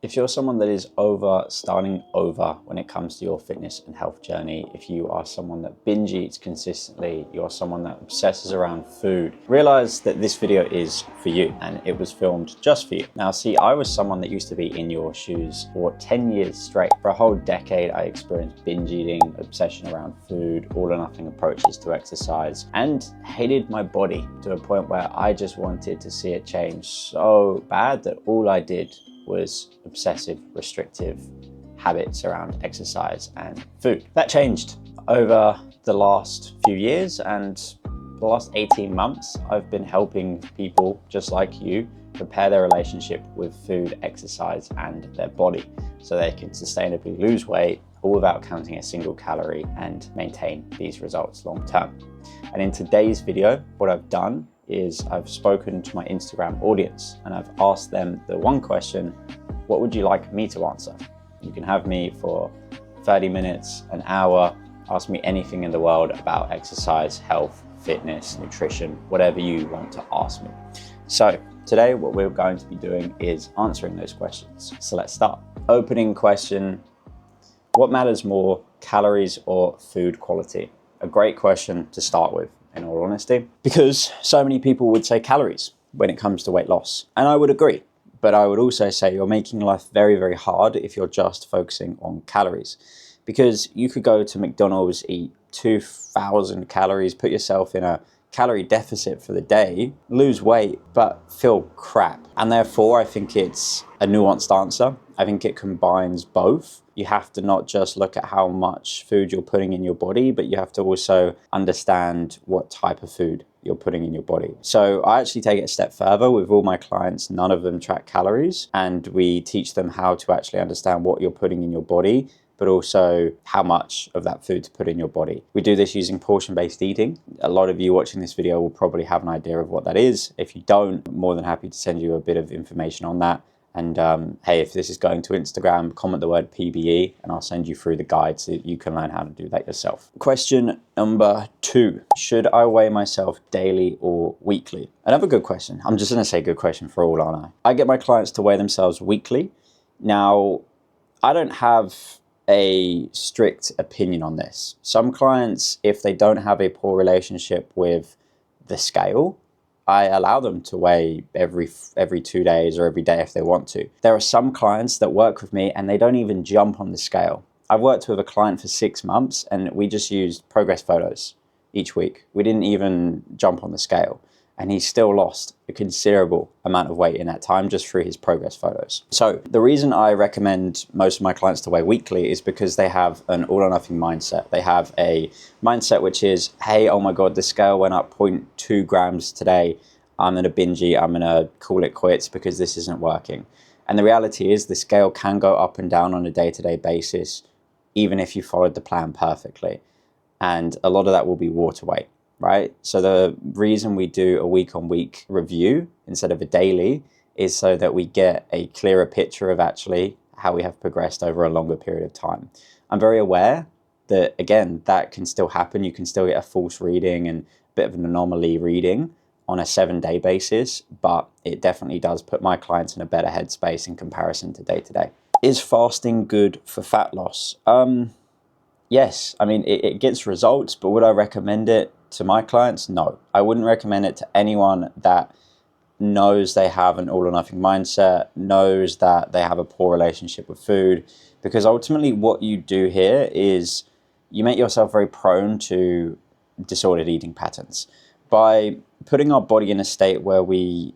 If you're someone that is starting over when it comes to your fitness and health journey, if you are someone that binge eats consistently, you're someone that obsesses around food, realize that this video is for you and it was filmed just for you. Now, see, I was someone that used to be in your shoes for 10 years straight. For a whole decade, I experienced binge eating, obsession around food, all or nothing approaches to exercise, and hated my body to a point where I just wanted to see it change so bad that all I did was obsessive, restrictive habits around exercise and food. That changed over the last few years, and the last 18 months, I've been helping people just like you prepare their relationship with food, exercise, and their body so they can sustainably lose weight, all without counting a single calorie, and maintain these results long term. And in today's video, what I've done is I've spoken to my Instagram audience and I've asked them the one question: what would you like me to answer? You can have me for 30 minutes, an hour, ask me anything in the world about exercise, health, fitness, nutrition, whatever you want to ask me. So today what we're going to be doing is answering those questions. So let's start. Opening question: what matters more, calories or food quality? A great question to start with, in all honesty, because so many people would say calories when it comes to weight loss. And I would agree, but I would also say you're making life very, very hard if you're just focusing on calories, because you could go to McDonald's, eat 2,000 calories, put yourself in a calorie deficit for the day, lose weight, but feel crap. And therefore, I think it's a nuanced answer. I think it combines both. You have to not just look at how much food you're putting in your body, but you have to also understand what type of food you're putting in your body. So I actually take it a step further. With all my clients, none of them track calories, and we teach them how to actually understand what you're putting in your body, but also how much of that food to put in your body. We do this using portion-based eating. A lot of you watching this video will probably have an idea of what that is. If you don't, I'm more than happy to send you a bit of information on that. And hey, if this is going to Instagram, comment the word PBE and I'll send you through the guide so that you can learn how to do that yourself. Question number 2, should I weigh myself daily or weekly? Another good question. I'm just gonna say good question for all, aren't I? I get my clients to weigh themselves weekly. Now, I don't have a strict opinion on this. Some clients, if they don't have a poor relationship with the scale, I allow them to weigh every 2 days or every day if they want to. There are some clients that work with me and they don't even jump on the scale. I've worked with a client for 6 months and we just used progress photos each week. We didn't even jump on the scale, and he still lost a considerable amount of weight in that time just through his progress photos. So the reason I recommend most of my clients to weigh weekly is because they have an all or nothing mindset. They have a mindset which is, hey, oh my God, the scale went up 0.2 grams today. I'm gonna binge eat, I'm gonna call it quits because this isn't working. And the reality is the scale can go up and down on a day-to-day basis, even if you followed the plan perfectly. And a lot of that will be water weight. Right? So the reason we do a week-on-week review instead of a daily is so that we get a clearer picture of actually how we have progressed over a longer period of time. I'm very aware that, again, that can still happen. You can still get a false reading and a bit of an anomaly reading on a 7-day basis, but it definitely does put my clients in a better headspace in comparison to day-to-day. Is fasting good for fat loss? Yes, I mean, it gets results, but would I recommend it to my clients? No. I wouldn't recommend it to anyone that knows they have an all or nothing mindset, knows that they have a poor relationship with food, because ultimately what you do here is you make yourself very prone to disordered eating patterns. By putting our body in a state where we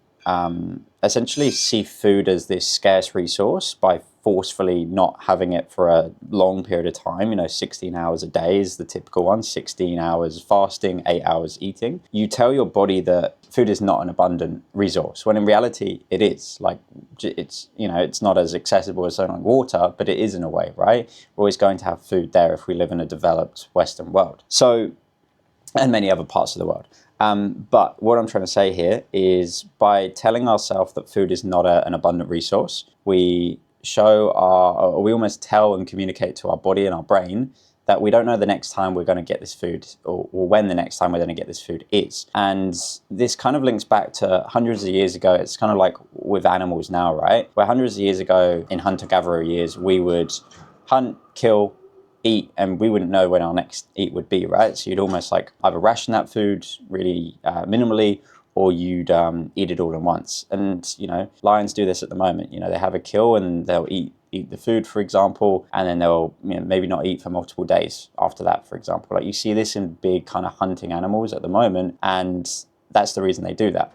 essentially see food as this scarce resource, by forcefully not having it for a long period of time, 16 hours a day is the typical one, 16 hours fasting, 8 hours eating. You tell your body that food is not an abundant resource, when in reality it is. Like, it's not as accessible as something like water, but it is in a way, right? We're always going to have food there if we live in a developed Western world. So, and many other parts of the world. But what I'm trying to say here is by telling ourselves that food is not an abundant resource, we almost tell and communicate to our body and our brain that we don't know the next time we're going to get this food, or when the next time we're going to get this food is. And this kind of links back to hundreds of years ago. It's kind of like with animals now, right? Where hundreds of years ago in hunter-gatherer years, we would hunt, kill, eat, and we wouldn't know when our next eat would be, right? So you'd almost like either ration that food really minimally, or you'd eat it all at once. And, you know, lions do this at the moment. You know, they have a kill and they'll eat the food, for example, and then they'll, you know, maybe not eat for multiple days after that, for example. Like, you see this in big kind of hunting animals at the moment, and that's the reason they do that.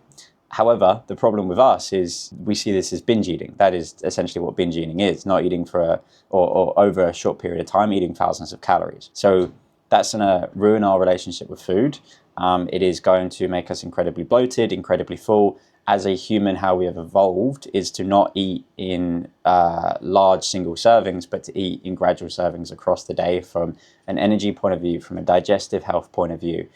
However, the problem with us is we see this as binge eating. That is essentially what binge eating is, not eating for or over a short period of time, eating thousands of calories. So that's going to ruin our relationship with food. It is going to make us incredibly bloated, incredibly full. As a human, how we have evolved is to not eat in large single servings, but to eat in gradual servings across the day, from an energy point of view, from a digestive health point of view.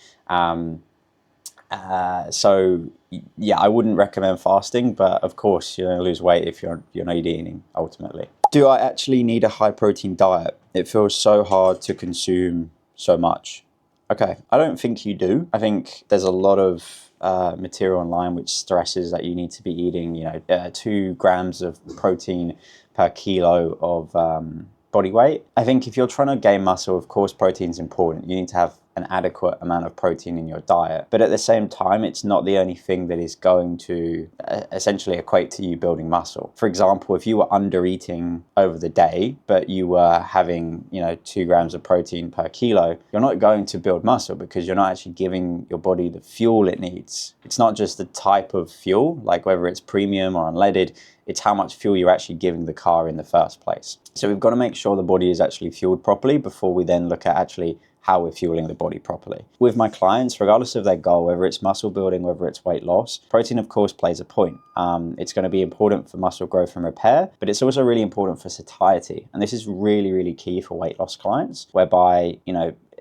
So yeah, I wouldn't recommend fasting, but of course you're going to lose weight if you're not eating ultimately. Do I actually need a high protein diet? It feels so hard to consume so much. Okay, I don't think you do. I think there's a lot of material online which stresses that you need to be eating, 2 grams of protein per kilo of body weight. I think if you're trying to gain muscle, of course, protein's important. You need to have an adequate amount of protein in your diet. But at the same time, it's not the only thing that is going to essentially equate to you building muscle. For example, if you were under eating over the day, but you were having, 2 grams of protein per kilo, you're not going to build muscle because you're not actually giving your body the fuel it needs. It's not just the type of fuel, like whether it's premium or unleaded, it's how much fuel you're actually giving the car in the first place. So we've got to make sure the body is actually fueled properly before we then look at actually how we're fueling the body properly. With my clients, regardless of their goal, whether it's muscle building, whether it's weight loss, protein of course plays a point. It's going to be important for muscle growth and repair, but it's also really important for satiety. And this is really, really key for weight loss clients, whereby,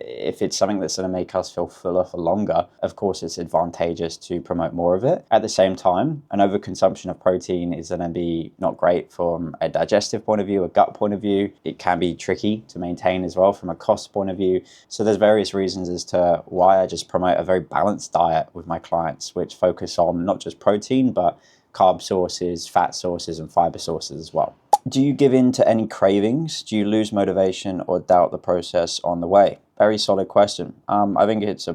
if it's something that's going to make us feel fuller for longer, of course it's advantageous to promote more of it. At the same time, an overconsumption of protein is going to be not great from a digestive point of view, a gut point of view. It can be tricky to maintain as well from a cost point of view. So there's various reasons as to why I just promote a very balanced diet with my clients, which focus on not just protein, but carb sources, fat sources, and fiber sources as well. Do you give in to any cravings? Do you lose motivation or doubt the process on the way? Very solid question. I think it's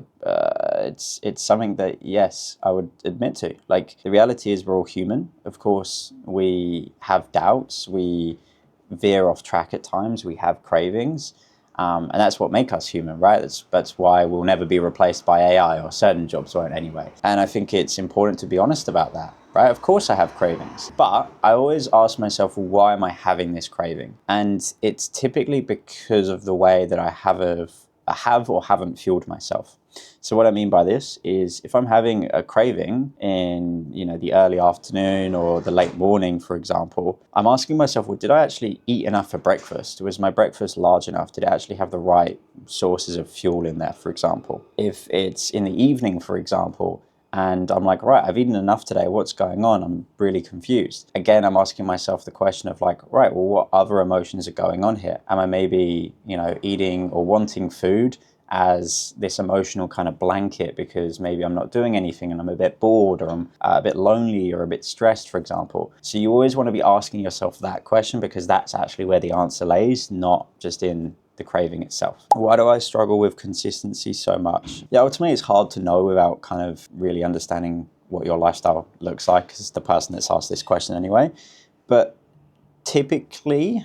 something that, yes, I would admit to. Like, the reality is we're all human. Of course, we have doubts. We veer off track at times. We have cravings. And that's what makes us human, right? That's why we'll never be replaced by AI, or certain jobs won't anyway. And I think it's important to be honest about that, right? Of course I have cravings, but I always ask myself, well, why am I having this craving? And it's typically because of the way that I have or haven't fueled myself. So what I mean by this is, if I'm having a craving in, the early afternoon or the late morning, for example, I'm asking myself, well, did I actually eat enough for breakfast? Was my breakfast large enough? Did it actually have the right sources of fuel in there, for example? If it's in the evening, for example, and I'm like, right, I've eaten enough today, what's going on? I'm really confused. Again, I'm asking myself the question of like, right, well, what other emotions are going on here? Am I maybe, eating or wanting food as this emotional kind of blanket because maybe I'm not doing anything and I'm a bit bored, or I'm a bit lonely or a bit stressed, for example? So you always want to be asking yourself that question, because that's actually where the answer lays, not just in the craving itself. Why do I struggle with consistency so much? Yeah, ultimately it's hard to know without kind of really understanding what your lifestyle looks like, because it's the person that's asked this question anyway. But typically,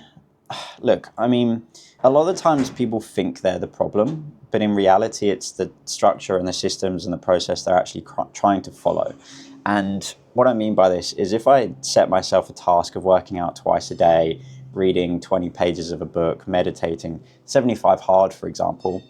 look, I mean, a lot of the times people think they're the problem, but in reality it's the structure and the systems and the process they're actually trying to follow. And what I mean by this is, if I set myself a task of working out twice a day, reading 20 pages of a book, meditating 75 hard, for example,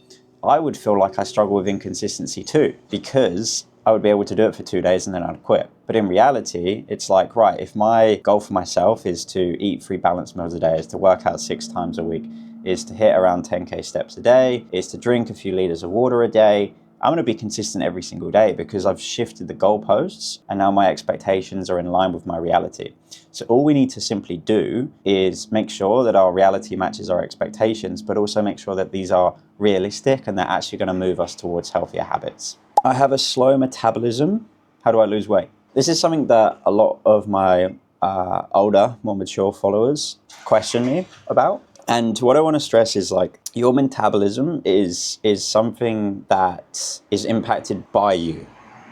I would feel like I struggle with inconsistency too, because I would be able to do it for 2 days and then I'd quit. But in reality, it's like, right, if my goal for myself is to eat 3 balanced meals a day, is to work out 6 times a week, is to hit around 10K steps a day, is to drink a few liters of water a day, I'm going to be consistent every single day because I've shifted the goalposts and now my expectations are in line with my reality. So all we need to simply do is make sure that our reality matches our expectations, but also make sure that these are realistic and they're actually going to move us towards healthier habits. I have a slow metabolism. How do I lose weight? This is something that a lot of my older, more mature followers question me about. And what I want to stress is like your metabolism is something that is impacted by you,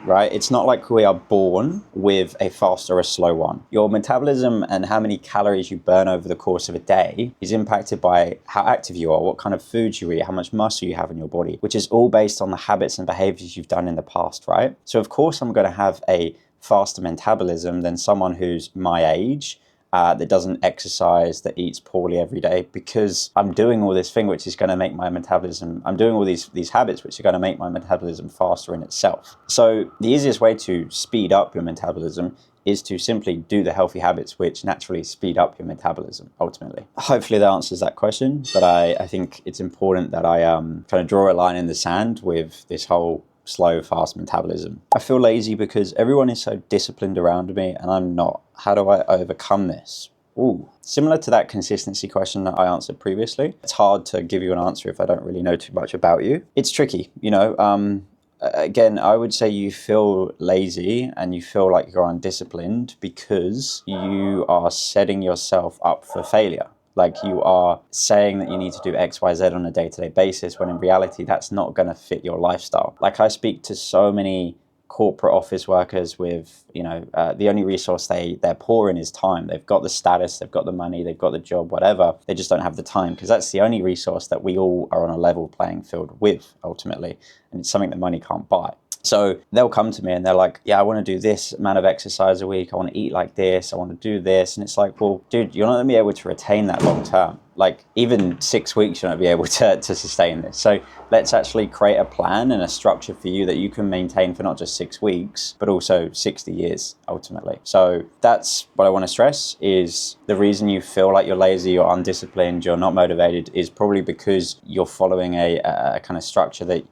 right? It's not like we are born with a fast or a slow one. Your metabolism and how many calories you burn over the course of a day is impacted by how active you are, what kind of foods you eat, how much muscle you have in your body, which is all based on the habits and behaviors you've done in the past, right? So of course I'm going to have a faster metabolism than someone who's my age, that doesn't exercise, that eats poorly every day, because I'm doing all this thing which is going to make my metabolism, I'm doing all these habits which are going to make my metabolism faster in itself. So the easiest way to speed up your metabolism is to simply do the healthy habits which naturally speed up your metabolism ultimately. Hopefully that answers that question, but I think it's important that I kind of draw a line in the sand with this whole slow, fast metabolism. I feel lazy because everyone is so disciplined around me and I'm not. How do I overcome this? Ooh, similar to that consistency question that I answered previously. It's hard to give you an answer if I don't really know too much about you. It's tricky, you know. Again, I would say you feel lazy and you feel like you're undisciplined because you are setting yourself up for failure. Like you are saying that you need to do X, Y, Z on a day-to-day basis, when in reality, that's not going to fit your lifestyle. Like I speak to so many corporate office workers with, you know, the only resource they're poor in is time. They've got the status, they've got the money, they've got the job, whatever. They just don't have the time because that's the only resource that we all are on a level playing field with ultimately. And it's something that money can't buy. So they'll come to me and they're like, yeah, I want to do this amount of exercise a week. I want to eat like this. I want to do this. And it's like, well, dude, you're not going to be able to retain that long term. Like even 6 weeks, you're not going to be able to sustain this. So let's actually create a plan and a structure for you that you can maintain for not just 6 weeks, but also 60 years ultimately. So that's what I want to stress is the reason you feel like you're lazy, you're undisciplined, you're not motivated is probably because you're following a kind of structure that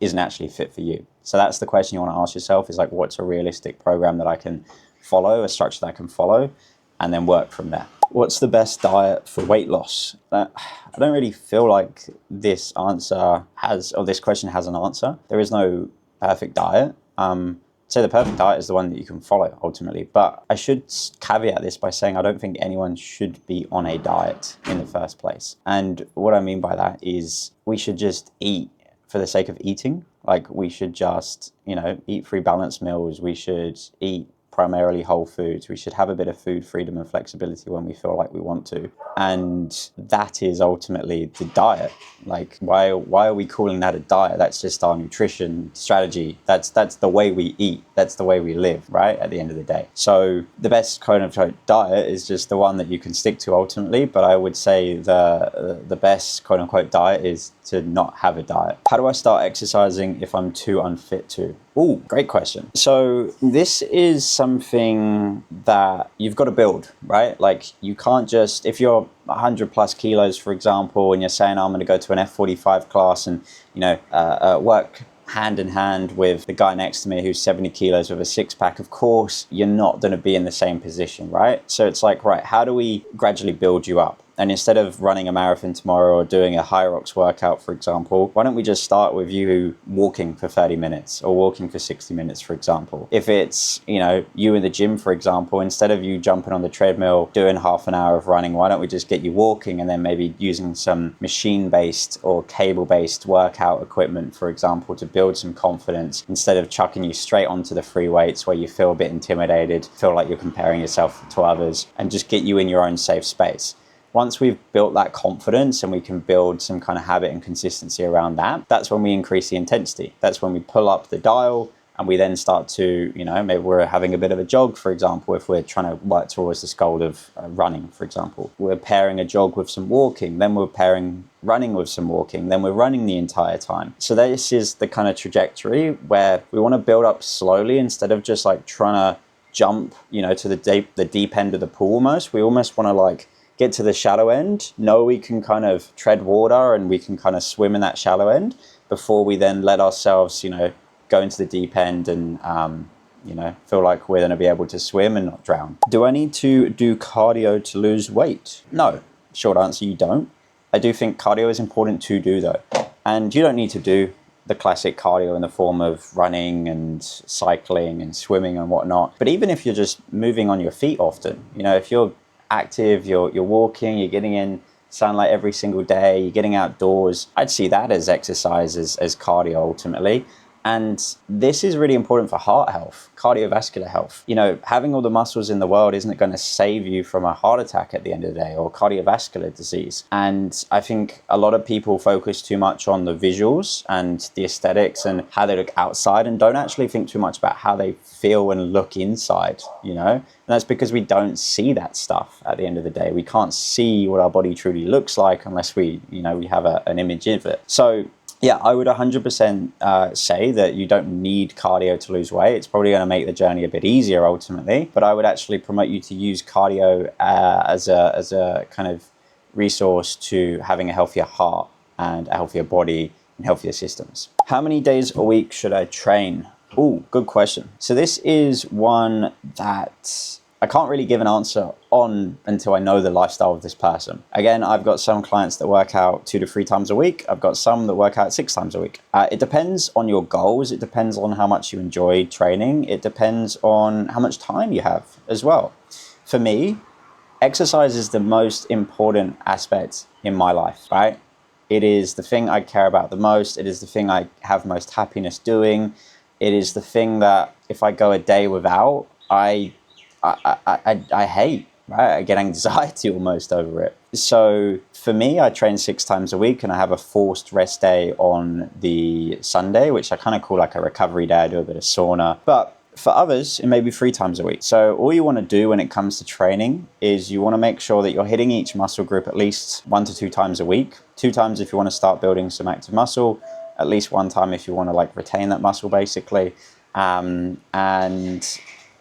isn't actually fit for you. So that's the question you want to ask yourself is like, what's a realistic program that I can follow, a structure that I can follow, and then work from there. What's the best diet for weight loss? I don't really feel like this answer has, or this question has an answer. There is no perfect diet. So the perfect diet is the one that you can follow ultimately. But I should caveat this by saying I don't think anyone should be on a diet in the first place. And what I mean by that is we should just eat for the sake of eating. Like we should just, you know, eat 3 balanced meals. We should eat primarily whole foods. We should have a bit of food freedom and flexibility when we feel like we want to. And that is ultimately the diet. Like why are we calling that a diet? That's just our nutrition strategy. That's the way we eat. That's the way we live, right? At the end of the day. So the best kind of diet is just the one that you can stick to ultimately. But I would say the best quote unquote diet is to not have a diet. How do I start exercising if I'm too unfit to? Ooh, great question. So this is something that you've got to build, right? Like you can't just, if you're 100 plus kilos, for example, and you're saying, I'm going to go to an F45 class and, you know, work hand in hand with the guy next to me who's 70 kilos with a 6-pack, of course, you're not going to be in the same position, right? So it's like, right, how do we gradually build you up? And instead of running a marathon tomorrow or doing a high rocks workout, for example, why don't we just start with you walking for 30 minutes or walking for 60 minutes, for example? If it's, you know, you in the gym, for example, instead of you jumping on the treadmill, doing half an hour of running, why don't we just get you walking and then maybe using some machine-based or cable-based workout equipment, for example, to build some confidence instead of chucking you straight onto the free weights where you feel a bit intimidated, feel like you're comparing yourself to others, and just get you in your own safe space. Once we've built that confidence and we can build some kind of habit and consistency around that, that's when we increase the intensity. That's when we pull up the dial and we then start to, you know, maybe we're having a bit of a jog, for example, if we're trying to work towards this goal of running, for example. We're pairing a jog with some walking, then we're pairing running with some walking, then we're running the entire time. So this is the kind of trajectory where we want to build up slowly instead of just like trying to jump, you know, to the deep end of the pool almost. We almost want to like get to the shallow end, know we can kind of tread water and we can kind of swim in that shallow end, before we then let ourselves, go into the deep end and, feel like we're going to be able to swim and not drown. Do I need to do cardio to lose weight? No. Short answer, you don't. I do think cardio is important to do though. And you don't need to do the classic cardio in the form of running and cycling and swimming and whatnot. But even if you're just moving on your feet often, if you're active, you're walking, you're getting in sunlight every single day, you're getting outdoors, I'd see that as exercise, as cardio ultimately. And this is really important for heart health, cardiovascular health. Having all the muscles in the world isn't going to save you from a heart attack at the end of the day or cardiovascular disease. And I think a lot of people focus too much on the visuals and the aesthetics and how they look outside and don't actually think too much about how they feel and look inside, And that's because we don't see that stuff at the end of the day. We can't see what our body truly looks like unless we have an image of it. So yeah, I would 100% say that you don't need cardio to lose weight. It's probably going to make the journey a bit easier ultimately, but I would actually promote you to use cardio as a kind of resource to having a healthier heart and a healthier body and healthier systems. How many days a week should I train? Oh, good question. So this is one that I can't really give an answer on until I know the lifestyle of this person. Again, I've got some clients that work out 2 to 3 times a week. I've got some that work out 6 times a week. It depends on your goals. It depends on how much you enjoy training. It depends on how much time you have as well. For me, exercise is the most important aspect in my life, right? It is the thing I care about the most. It is the thing I have most happiness doing. It is the thing that if I go a day without, I hate, right? I get anxiety almost over it. So for me, I train 6 times a week and I have a forced rest day on the Sunday, which I kind of call like a recovery day. I do a bit of sauna. But for others, it may be 3 times a week. So all you want to do when it comes to training is you want to make sure that you're hitting each muscle group at least 1 to 2 times a week. 2 times if you want to start building some active muscle, at least 1 time if you want to retain that muscle basically. And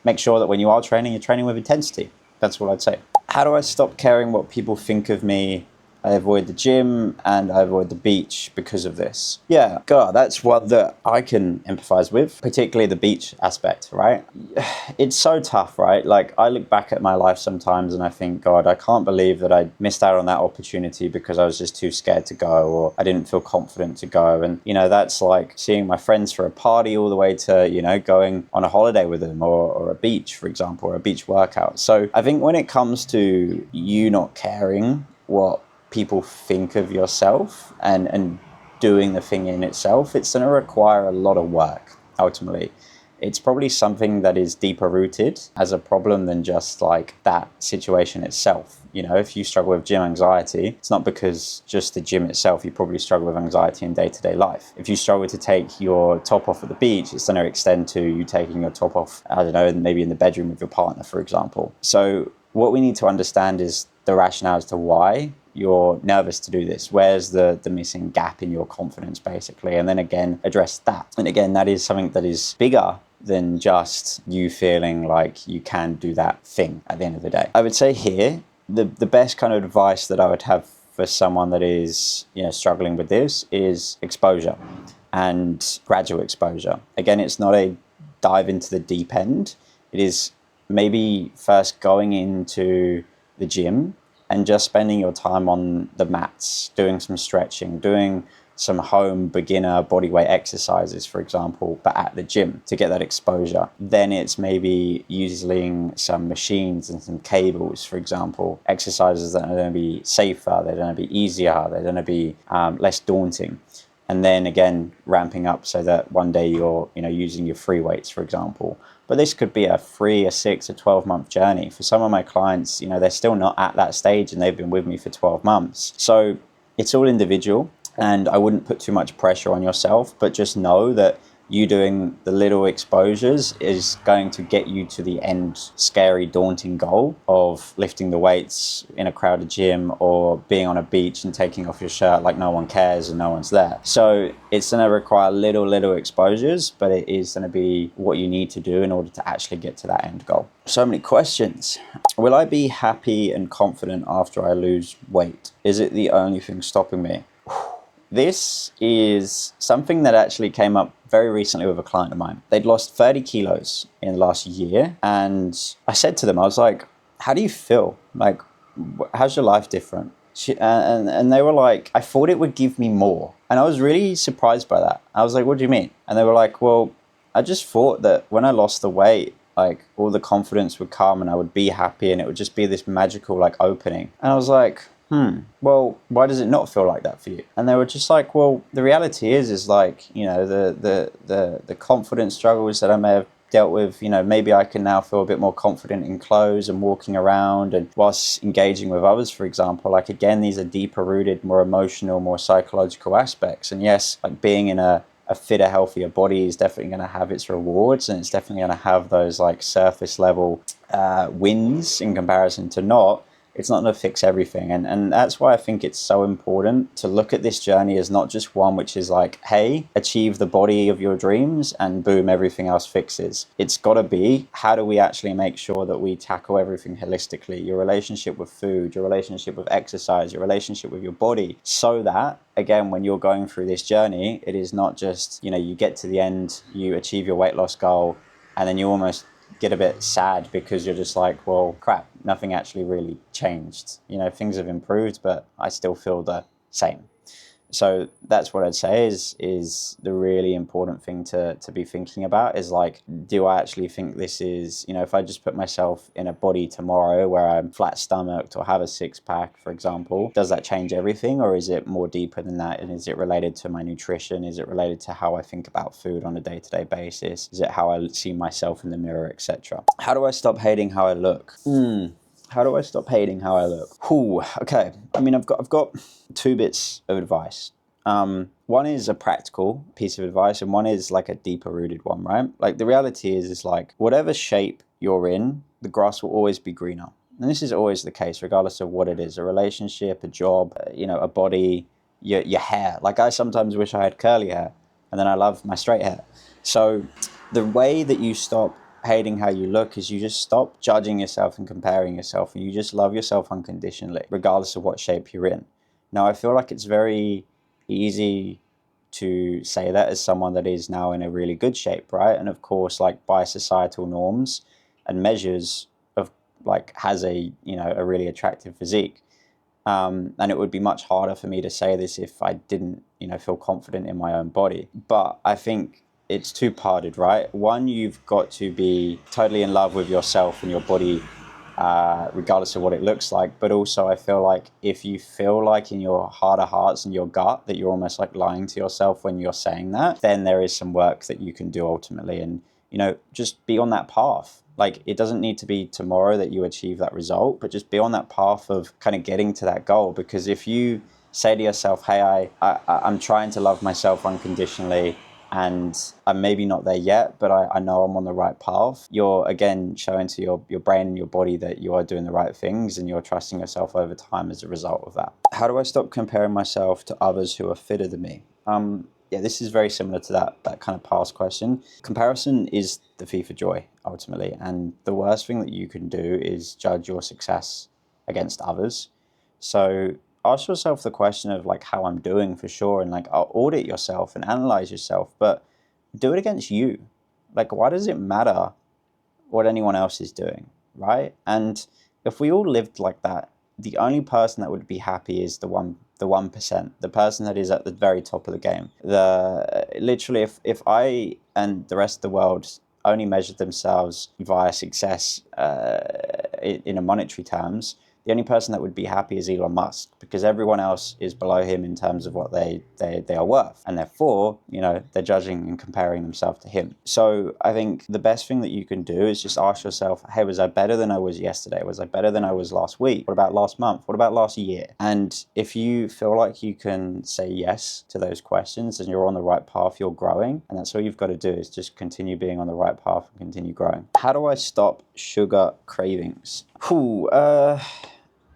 make sure that when you are training, you're training with intensity. That's what I'd say. How do I stop caring what people think of me? I avoid the gym and I avoid the beach because of this. Yeah, God, that's one that I can empathize with, particularly the beach aspect, right? It's so tough, right? I look back at my life sometimes and I think, God, I can't believe that I missed out on that opportunity because I was just too scared to go or I didn't feel confident to go. And, that's like seeing my friends for a party all the way to, going on a holiday with them or a beach, for example, or a beach workout. So I think when it comes to you not caring what people think of yourself and doing the thing in itself, it's going to require a lot of work ultimately. It's probably something that is deeper rooted as a problem than just that situation itself. If you struggle with gym anxiety, it's not because just the gym itself. You probably struggle with anxiety in day-to-day life. If you struggle to take your top off at the beach, it's going to extend to you taking your top off, I don't know, maybe in the bedroom with your partner, for example. So what we need to understand is the rationale as to why you're nervous to do this. Where's the missing gap in your confidence, basically? And then again, address that. And again, that is something that is bigger than just you feeling like you can do that thing at the end of the day. I would say here, the best kind of advice that I would have for someone that is struggling with this is exposure and gradual exposure. Again, it's not a dive into the deep end. It is maybe first going into the gym and just spending your time on the mats, doing some stretching, doing some home beginner bodyweight exercises, for example, but at the gym to get that exposure. Then it's maybe using some machines and some cables, for example, exercises that are going to be safer, they're going to be easier, they're going to be less daunting. And then again, ramping up so that one day you're using your free weights, for example. But this could be a 3, a 6, a 12-month journey. For some of my clients, they're still not at that stage and they've been with me for 12 months. So it's all individual and I wouldn't put too much pressure on yourself, but just know that you doing the little exposures is going to get you to the end scary, daunting goal of lifting the weights in a crowded gym or being on a beach and taking off your shirt like no one cares and no one's there. So it's going to require little exposures, but it is going to be what you need to do in order to actually get to that end goal. So many questions. Will I be happy and confident after I lose weight? Is it the only thing stopping me? this is something that actually came up very recently with a client of mine. They'd lost 30 kilos in the last year. And I said to them, I was like, how do you feel? Like, how's your life different? And they were like, I thought it would give me more. And I was really surprised by that. I was like, what do you mean? And they were like, well, I just thought that when I lost the weight, like all the confidence would come and I would be happy and it would just be this magical like opening. And I was like, well, why does it not feel like that for you? And they were just like, well, the reality is like, you know, the confidence struggles that I may have dealt with, you know, maybe I can now feel a bit more confident in clothes and walking around and whilst engaging with others, for example. Like, again, these are deeper rooted, more emotional, more psychological aspects. And yes, like being in a fitter, healthier body is definitely going to have its rewards, and it's definitely going to have those like surface level wins in comparison to not. It's not going to fix everything. And that's why I think it's so important to look at this journey as not just one which is like, hey, achieve the body of your dreams and boom, everything else fixes. It's got to be, how do we actually make sure that we tackle everything holistically? Your relationship with food, your relationship with exercise, your relationship with your body, so that, again, when you're going through this journey, it is not just, you know, you get to the end, you achieve your weight loss goal, and then you almost get a bit sad because you're just like, well, crap, nothing actually really changed. You know, things have improved, but I still feel the same. So that's what I'd say is the really important thing to be thinking about is like, do I actually think this is, you know, if I just put myself in a body tomorrow where I'm flat stomached or have a six pack, for example, does that change everything, or is it more deeper than that? And is it related to my nutrition? Is it related to how I think about food on a day-to-day basis? Is it how I see myself in the mirror, etc.? How do I stop hating how I look? How do I stop hating how I look? Ooh, okay. I mean, I've got two bits of advice. One is a practical piece of advice, and one is like a deeper rooted one, right? Like, the reality is like, whatever shape you're in, the grass will always be greener. And this is always the case, regardless of what it is: a relationship, a job, you know, a body, your hair. Like, I sometimes wish I had curly hair, and then I love my straight hair. So the way that you stop hating how you look is you just stop judging yourself and comparing yourself, and you just love yourself unconditionally, regardless of what shape you're in. Now, I feel like it's very easy to say that as someone that is now in a really good shape, right? And of course, like, by societal norms and measures of like, has a, you know, a really attractive physique. And it would be much harder for me to say this if I didn't, you know, feel confident in my own body. But I think it's two-parted, right? One, you've got to be totally in love with yourself and your body, regardless of what it looks like. But also, I feel like if you feel like in your heart of hearts and your gut that you're almost like lying to yourself when you're saying that, then there is some work that you can do ultimately. And, you know, just be on that path. Like, it doesn't need to be tomorrow that you achieve that result, but just be on that path of kind of getting to that goal. Because if you say to yourself, hey, I'm trying to love myself unconditionally, and I'm maybe not there yet, but I know I'm on the right path, you're, again, showing to your brain and your body that you are doing the right things, and you're trusting yourself over time as a result of that. How do I stop comparing myself to others who are fitter than me? Yeah, this is very similar to that kind of past question. Comparison is the thief of joy, ultimately. And the worst thing that you can do is judge your success against others. So ask yourself the question of like how I'm doing, for sure, and like audit yourself and analyze yourself, but do it against you. Like, why does it matter what anyone else is doing, right? And if we all lived like that, the only person that would be happy is the 1%, the person that is at the very top of the game. Literally, if I and the rest of the world only measured themselves via success in a monetary terms, the only person that would be happy is Elon Musk, because everyone else is below him in terms of what they are worth. And therefore, you know, they're judging and comparing themselves to him. So I think the best thing that you can do is just ask yourself, hey, was I better than I was yesterday? Was I better than I was last week? What about last month? What about last year? And if you feel like you can say yes to those questions and you're on the right path, you're growing. And that's all you've got to do, is just continue being on the right path and continue growing. How do I stop sugar cravings?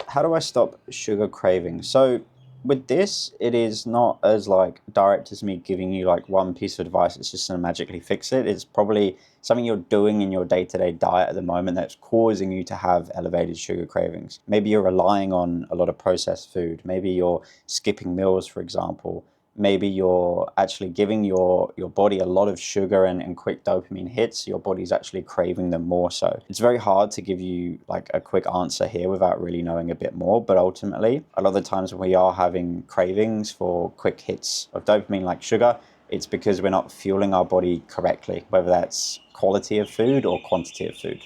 How do I stop sugar cravings? So with this, it is not as like direct as me giving you like one piece of advice that's just going to magically fix it. It's probably something you're doing in your day-to-day diet at the moment that's causing you to have elevated sugar cravings. Maybe you're relying on a lot of processed food. Maybe you're skipping meals, for example. maybe you're actually giving your body a lot of sugar and quick dopamine hits. Your body's actually craving them more so. It's very hard to give you like a quick answer here without really knowing a bit more, but ultimately a lot of the times when we are having cravings for quick hits of dopamine like sugar, it's because we're not fueling our body correctly, whether that's quality of food or quantity of food.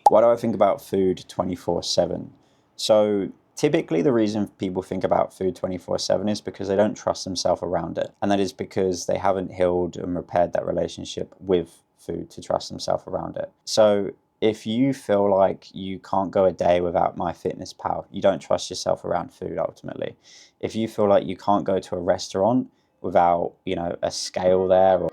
What do I think about food 24/7? So typically the reason people think about food 24/7 is because they don't trust themselves around it. And that is because they haven't healed and repaired that relationship with food to trust themselves around it. So if you feel like you can't go a day without MyFitnessPal, you don't trust yourself around food ultimately. If you feel like you can't go to a restaurant without, a scale there, or